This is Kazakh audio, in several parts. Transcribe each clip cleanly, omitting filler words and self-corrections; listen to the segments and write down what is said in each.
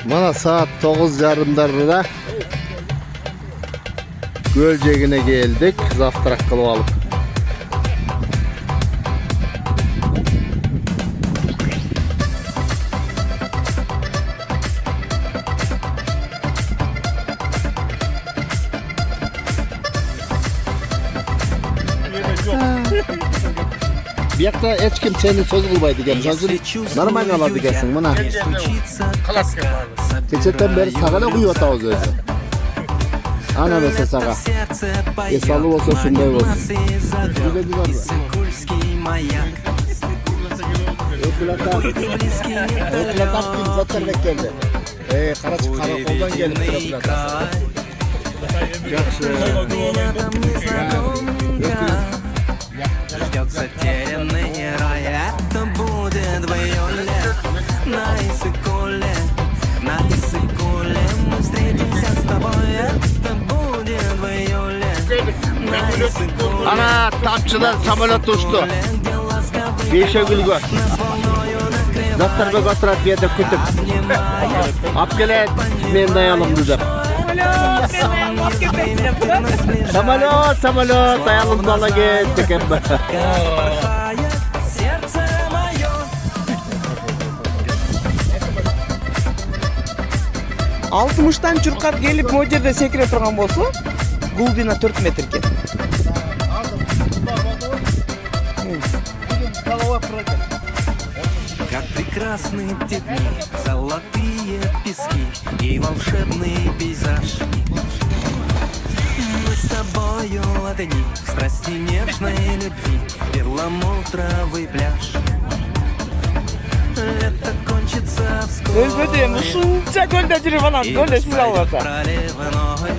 Mana saat 9:30'da Gölcegine geldik. Zavtrak kılıp alıp. Bir yakta hiç kim seni söz kılbaydı gel. Normal aladı gelsin buna. Klasik yapardı. Keçetten beri sağına kuyu atağız özü. Ana mesela sağa. Esalı olsa şunday olsun. Güvediler mi? Öpülatak kim zaten beklerdi. Karaçık karakoldan gelip öpülatak. Жақсы. Ждет затерянный рай, это будет в июле. На Иссык-Куле мы встретимся с тобой, это будет в июле. На Иссык-Куле Ana tapçıdan samolyot uçtu. Beşe gülgör. Zatlar bek oturat bir yerde kütüp. Apkele men dayalım dedim. Samolyot dayalım dala gittik hep. сердце мое. 60-тан чуркап келип могу жерде секире турган болсо, глубина 4 метр экен. Как прекрасны те дни, золотые пески и волшебный пейзаж. Мы с тобою одни в страсти нежной любви, перламутровый пляж. Лето кончится вскоре. Өзбөдө ушунча көлдө жүрүп анан көлдөшүп алып атса. Проливной,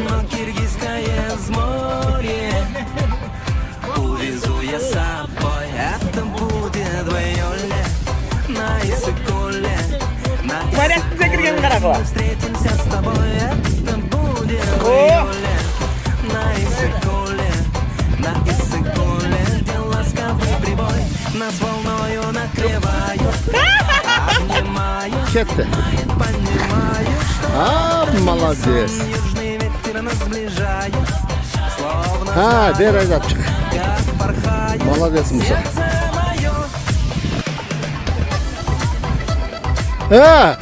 но Киргизское взморье увезу я с собой. Это будет в июле на Иссык-Куле. Марияктын секирген карагыла. Мы встретимся с тобой. Это будет в июле на Иссык-Куле. На Иссык-Куле, где ласковый прибой нас волною накрывает. Обнимаю, Кетти. понимаю, что Aa, молодец. южный ветер нас сближает. Словно Ha, ver Azatçık. как порхает Молодец, Musa. сердце мое. Ha!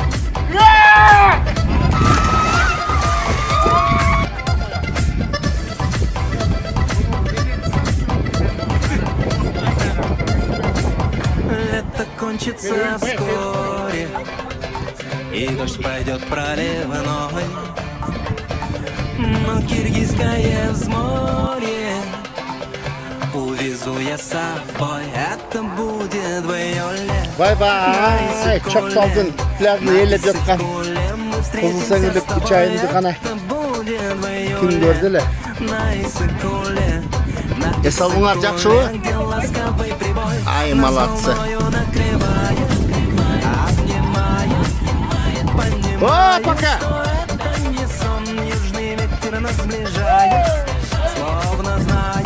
Лето кончится вскоре, и дождь пойдет проливной. Но Киргизское взморье увезу я с собой. Это будет в июле. Bay bay. Çok sağ olun. Plajını yerlep yapkan. Kızılsan edip bu çayını dıkana. Kim gördüler? Esal bunlar жақсы ой? Ay молодцы. О, пока! Южный ветер нас сближает, словно знает.